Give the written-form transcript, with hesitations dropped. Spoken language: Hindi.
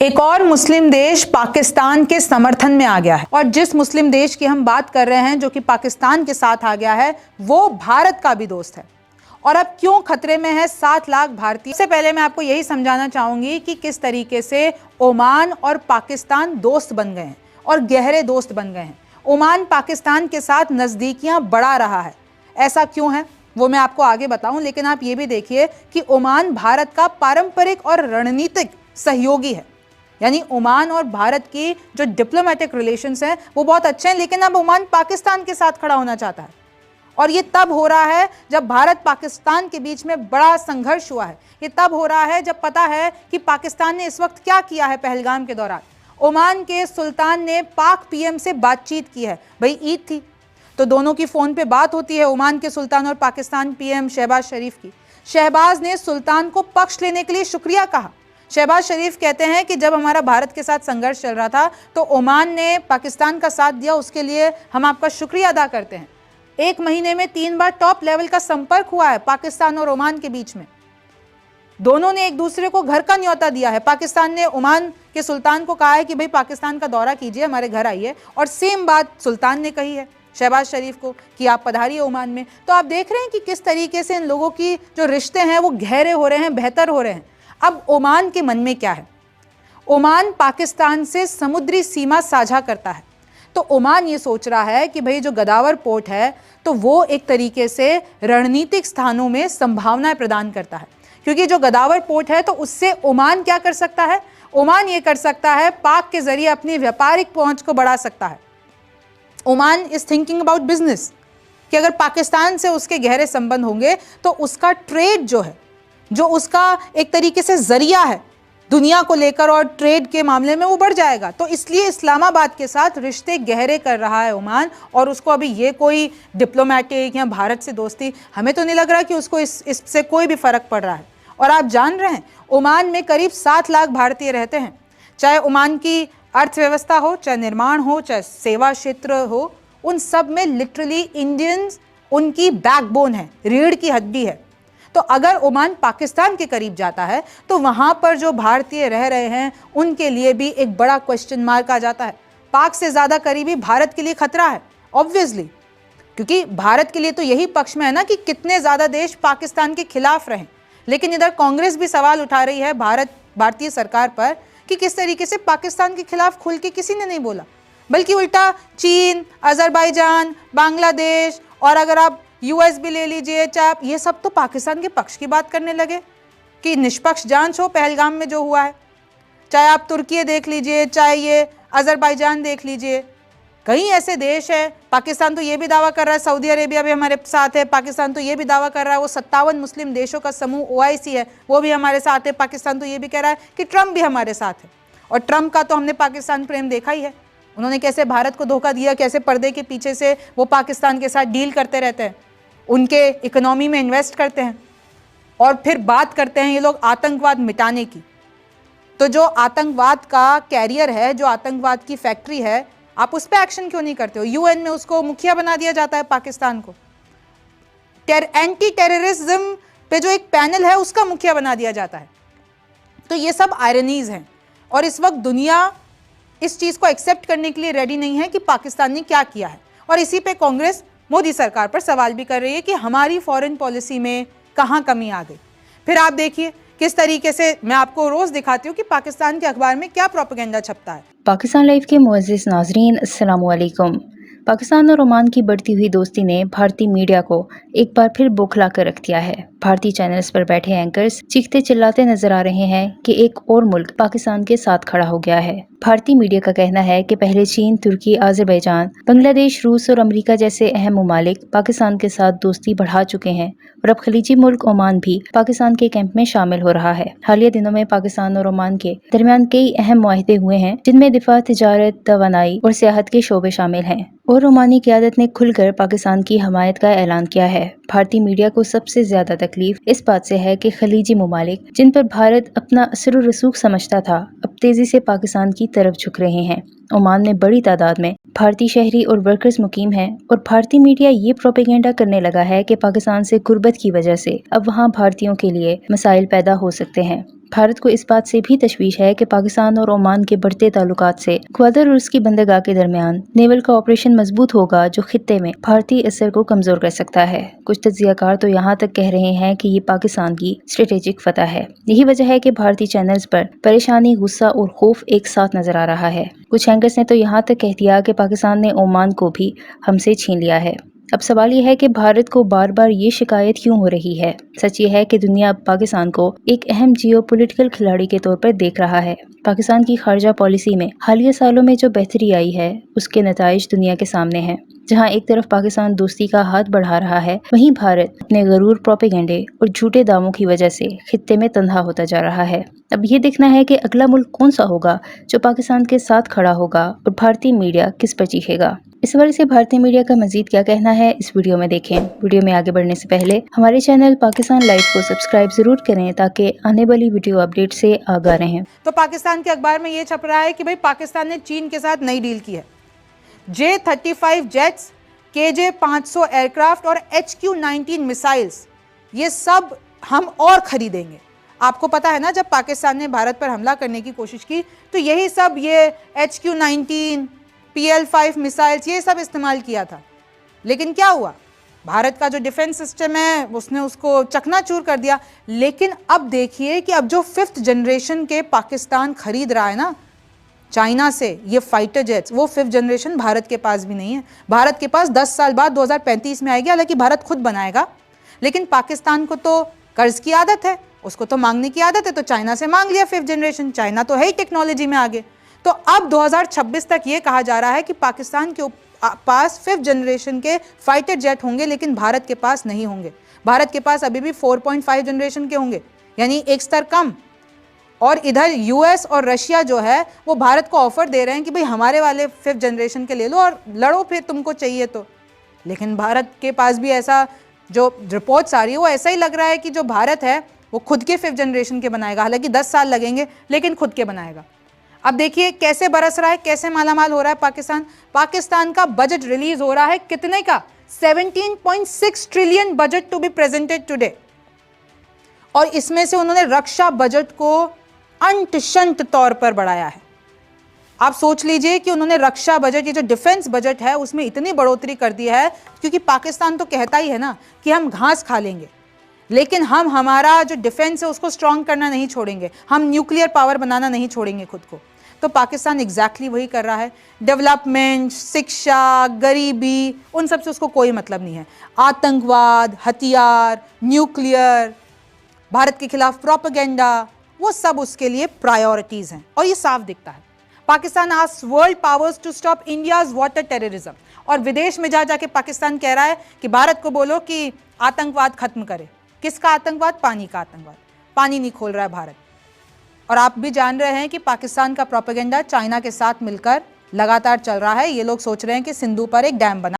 एक और मुस्लिम देश पाकिस्तान के समर्थन में आ गया है और जिस मुस्लिम देश की हम बात कर रहे हैं जो कि पाकिस्तान के साथ आ गया है वो भारत का भी दोस्त है। और अब क्यों खतरे में है 7 लाख भारतीय। सबसे पहले मैं आपको यही समझाना चाहूंगी कि किस तरीके से ओमान और पाकिस्तान दोस्त बन गए हैं और गहरे दोस्त बन गए हैं। ओमान पाकिस्तान के साथ नजदीकियां बढ़ा रहा है। ऐसा क्यों है वो मैं आपको आगे बताऊं, लेकिन आप ये भी देखिए कि ओमान भारत का पारंपरिक और रणनीतिक सहयोगी है। यानी ओमान और भारत की जो डिप्लोमेटिक रिलेशंस हैं वो बहुत अच्छे हैं, लेकिन अब ओमान पाकिस्तान के साथ खड़ा होना चाहता है। और ये तब हो रहा है जब भारत पाकिस्तान के बीच में बड़ा संघर्ष हुआ है। ये तब हो रहा है जब पता है कि पाकिस्तान ने इस वक्त क्या किया है। पहलगाम के दौरान ओमान के सुल्तान ने पाक पीएम से बातचीत की है। भाई ईद थी तो दोनों की फोन पे बात होती है, ओमान के सुल्तान और पाकिस्तान पीएम शहबाज शरीफ की। शहबाज ने सुल्तान को पक्ष लेने के लिए शुक्रिया कहा। शहबाज शरीफ कहते हैं कि जब हमारा भारत के साथ संघर्ष चल रहा था तो ओमान ने पाकिस्तान का साथ दिया, उसके लिए हम आपका शुक्रिया अदा करते हैं। 1 महीने में 3 बार टॉप लेवल का संपर्क हुआ है पाकिस्तान और ओमान के बीच में। दोनों ने एक दूसरे को घर का न्योता दिया है। पाकिस्तान ने ओमान के सुल्तान को कहा है कि भाई पाकिस्तान का दौरा कीजिए, हमारे घर आइए, और सेम बात सुल्तान ने कही है शहबाज शरीफ को कि आप पधारिए ओमान में। तो आप देख रहे हैं कि किस तरीके से इन लोगों की जो रिश्ते हैं वो गहरे हो रहे हैं, बेहतर हो रहे हैं। अब ओमान के मन में क्या है? ओमान पाकिस्तान से समुद्री सीमा साझा करता है, तो ओमान ये सोच रहा है कि भाई जो गदावर पोर्ट है तो वो एक तरीके से रणनीतिक स्थानों में संभावनाएं प्रदान करता है, क्योंकि जो गदावर पोर्ट है तो उससे ओमान क्या कर सकता है? ओमान ये कर सकता है पाक के जरिए अपनी व्यापारिक पहुंच को बढ़ा सकता है। Oman is thinking about business कि अगर पाकिस्तान से उसके गहरे संबंध होंगे तो उसका ट्रेड जो उसका एक तरीके से जरिया है दुनिया को लेकर और ट्रेड के मामले में वो बढ़ जाएगा। तो इसलिए इस्लामाबाद के साथ रिश्ते गहरे कर रहा है ओमान। और उसको अभी ये कोई डिप्लोमेटिक या भारत से दोस्ती, हमें तो नहीं लग रहा कि उसको इससे कोई भी फर्क पड़ रहा है। और आप जान रहे हैं ओमान में करीब 7 लाख भारतीय रहते हैं। चाहे ओमान की अर्थव्यवस्था हो, चाहे निर्माण हो, चाहे सेवा क्षेत्र हो, उन सब में लिटरली इंडियंस उनकी बैकबोन है, रीढ़ की हड्डी है। तो अगर ओमान पाकिस्तान के करीब जाता है तो वहां पर जो भारतीय रह रहे हैं उनके लिए भी एक बड़ा क्वेश्चन मार्क आ जाता है। पाक से ज्यादा करीबी भारत के लिए खतरा है ऑब्वियसली, क्योंकि भारत के लिए तो यही पक्ष में है ना कि कितने ज्यादा देश पाकिस्तान के खिलाफ रहें। लेकिन इधर कांग्रेस भी सवाल उठा रही है भारतीय सरकार पर कि किस तरीके से पाकिस्तान के खिलाफ खुल के किसी ने नहीं बोला, बल्कि उल्टा चीन, अजरबैजान, बांग्लादेश और अगर आप यूएस भी ले लीजिए, चाहे ये सब तो पाकिस्तान के पक्ष की बात करने लगे कि निष्पक्ष जांच हो पहलगाम में जो हुआ है। चाहे आप तुर्की देख लीजिए, चाहे ये अजरबैजान देख लीजिए, कई ऐसे देश है। पाकिस्तान तो ये भी दावा कर रहा है, सऊदी अरेबिया भी हमारे साथ है। पाकिस्तान तो ये भी दावा कर रहा है वो 57 मुस्लिम देशों का समूह OIC है, वो भी हमारे साथ है। पाकिस्तान तो ये भी कह रहा है कि ट्रंप भी हमारे साथ है। और ट्रंप का तो हमने पाकिस्तान प्रेम देखा ही है, उन्होंने कैसे भारत को धोखा दिया, कैसे पर्दे के पीछे से वो पाकिस्तान के साथ डील करते रहते हैं, उनके इकोनॉमी में इन्वेस्ट करते हैं और फिर बात करते हैं ये लोग आतंकवाद मिटाने की। तो जो आतंकवाद का कैरियर है, जो आतंकवाद की फैक्ट्री है, आप उस पर एक्शन क्यों नहीं करते हो? UN में उसको मुखिया बना दिया जाता है पाकिस्तान को। एंटी टेररिज्म पे जो एक पैनल है उसका मुखिया बना दिया जाता है। तो ये सब आयरनीज हैं और इस वक्त दुनिया इस चीज को एक्सेप्ट करने के लिए रेडी नहीं है कि पाकिस्तान ने क्या किया है। और इसी पे कांग्रेस मोदी सरकार पर सवाल भी कर रही है कि हमारी फॉरेन पॉलिसी में कहाँ कमी आ गई। फिर आप देखिए किस तरीके से मैं आपको रोज दिखाती हूँ कि पाकिस्तान के अखबार में क्या प्रोपेगेंडा छपता है। पाकिस्तान लाइव के मुअज़्ज़िज़ नाज़रीन, अस्सलाम वालेकुम। पाकिस्तान और ओमान की बढ़ती हुई दोस्ती ने भारतीय मीडिया को एक बार फिर बौखला कर रख दिया है। भारतीय चैनल्स पर बैठे एंकर्स चीखते चिल्लाते नजर आ रहे हैं कि एक और मुल्क पाकिस्तान के साथ खड़ा हो गया है। भारतीय मीडिया का कहना है कि पहले चीन, तुर्की, अजरबैजान, बांग्लादेश, रूस और अमेरिका जैसे अहम ममालिक पाकिस्तान के साथ दोस्ती बढ़ा चुके हैं और अब खलीजी मुल्क ओमान भी पाकिस्तान के कैंप में शामिल हो रहा है। हालिया दिनों में पाकिस्तान और ओमान के दरमियान कई अहम मुआहदे हुए हैं, जिनमें दिफा, तिजारत, तवानाई और सियाहत के शोबे शामिल हैं। और ओमानी क़यादत ने खुलकर पाकिस्तान की हमायत का ऐलान किया है। भारतीय मीडिया को सबसे ज्यादा तकलीफ इस बात से है कि खलीजी ममालिक, जिन पर भारत अपना असर और रसूख समझता था, अब तेजी से पाकिस्तान की तरफ झुक रहे हैं। ओमान में बड़ी तादाद में भारतीय शहरी और वर्कर्स मुकीम हैं और भारतीय मीडिया ये प्रोपेगेंडा करने लगा है कि पाकिस्तान से गुर्बत की वजह से अब वहाँ भारतीयों के लिए मसाइल पैदा हो सकते हैं। भारत को इस बात से भी तशवीश है कि पाकिस्तान और ओमान के बढ़ते ताल्लुकात से ग्वादर और उसकी बंदरगाह के दरमियान नेवल का ऑपरेशन मजबूत होगा, जो खित्ते में भारतीय असर को कमजोर कर सकता है। कुछ तज्जियाकार तो यहाँ तक कह रहे हैं कि ये पाकिस्तान की स्ट्रेटेजिक फतह है। यही वजह है कि भारतीय चैनल्स पर परेशानी, गुस्सा और खौफ एक साथ नजर आ रहा है। कुछ एंकर्स ने तो यहाँ तक कह दिया कि पाकिस्तान ने ओमान को भी हमसे छीन लिया है। अब सवाल यह है कि भारत को बार बार ये शिकायत क्यों हो रही है। सच ये है कि दुनिया अब पाकिस्तान को एक अहम जियोपॉलिटिकल खिलाड़ी के तौर पर देख रहा है। पाकिस्तान की खारजा पॉलिसी में हालिया सालों में जो बेहतरी आई है, उसके नताइज दुनिया के सामने हैं। जहां एक तरफ पाकिस्तान दोस्ती का हाथ बढ़ा रहा है, वहीं भारत अपने गरूर प्रोपेगेंडे और झूठे दावों की वजह से खित्ते में तन्हा होता जा रहा है। अब ये देखना है कि अगला मुल्क कौन सा होगा जो पाकिस्तान के साथ खड़ा होगा और भारतीय मीडिया किस पर चीखेगा। इस हवाले से भारतीय मीडिया का मजीद क्या कहना है, इस वीडियो में देखें। वीडियो में आगे बढ़ने से पहले हमारे चैनल पाकिस्तान लाइव को सब्सक्राइब जरूर करें ताकि आने वाली वीडियो अपडेट से आगाह रहें। तो पाकिस्तान के अखबार में ये छप रहा है कि भाई पाकिस्तान ने चीन के साथ नई डील की है। J-35 जेट्स, KJ-500 एयरक्राफ्ट और HQ-19 मिसाइल्स, ये सब हम और खरीदेंगे। आपको पता है ना, जब पाकिस्तान ने भारत पर हमला करने की कोशिश की तो यही सब, ये HQ-19, PL-5 मिसाइल्स, ये सब इस्तेमाल किया था। लेकिन क्या हुआ, भारत का जो डिफेंस सिस्टम है उसने उसको चकनाचूर कर दिया। लेकिन अब देखिए कि अब जो 5th जनरेशन के पाकिस्तान खरीद रहा है ना चाइना से, ये फाइटर जेट्स, वो 5th जनरेशन भारत के पास भी नहीं है। भारत के पास 10 साल बाद 2035 में आएगी, हालांकि भारत खुद बनाएगा। लेकिन पाकिस्तान को तो कर्ज की आदत है, उसको तो मांगने की आदत है, तो चाइना से मांग लिया 5th जनरेशन। चाइना तो है ही टेक्नोलॉजी में आगे। तो अब 2026 तक ये कहा जा रहा है कि पाकिस्तान के पास 5th जनरेशन के फाइटर जेट होंगे, लेकिन भारत के पास नहीं होंगे। भारत के पास अभी भी 4.5 जनरेशन के होंगे, यानी एक स्तर कम। और इधर यूएस और रशिया जो है वो भारत को ऑफर दे रहे हैं कि भाई हमारे वाले 5th जनरेशन के ले लो और लड़ो फिर तुमको चाहिए तो। लेकिन भारत के पास भी ऐसा, जो रिपोर्ट्स आ रही है वो ऐसा ही लग रहा है कि जो भारत है वो खुद के 5th जनरेशन के बनाएगा। हालांकि 10 साल लगेंगे, लेकिन खुद के बनाएगा। अब देखिए कैसे बरस रहा है, कैसे मालामाल हो रहा है पाकिस्तान। पाकिस्तान का बजट रिलीज हो रहा है, कितने का? 17.6 trillion budget to be presented today. और इसमें से उन्होंने रक्षा बजट को अंत शंत तौर पर बढ़ाया है। आप सोच लीजिए कि उन्होंने रक्षा बजट, ये जो डिफेंस बजट है, उसमें इतनी बढ़ोतरी कर दी है, क्योंकि पाकिस्तान तो कहता ही है ना कि हम घास खा लेंगे, लेकिन हम हमारा जो डिफेंस है उसको स्ट्रांग करना नहीं छोड़ेंगे, हम न्यूक्लियर पावर बनाना नहीं छोड़ेंगे खुद को। तो पाकिस्तान एग्जैक्टली वही कर रहा है। डेवलपमेंट, शिक्षा, गरीबी, उन सब से उसको कोई मतलब नहीं है। आतंकवाद, हथियार, न्यूक्लियर, भारत के खिलाफ प्रोपेगेंडा, वो सब उसके लिए प्रायोरिटीज हैं। और ये साफ दिखता है। Pakistan asks world powers to stop India's water terrorism. और विदेश में जा जाके पाकिस्तान कह रहा है कि भारत को बोलो कि आतंकवाद खत्म करे। किसका आतंकवाद? पानी का आतंकवाद। पानी नहीं खोल रहा है भारत। और आप भी जान रहे हैं कि पाकिस्तान का प्रोपेगेंडा चाइना के साथ मिलकर लगातार चल रहा है। ये लोग सोच रहे हैं कि सिंधु पर एक डैम बना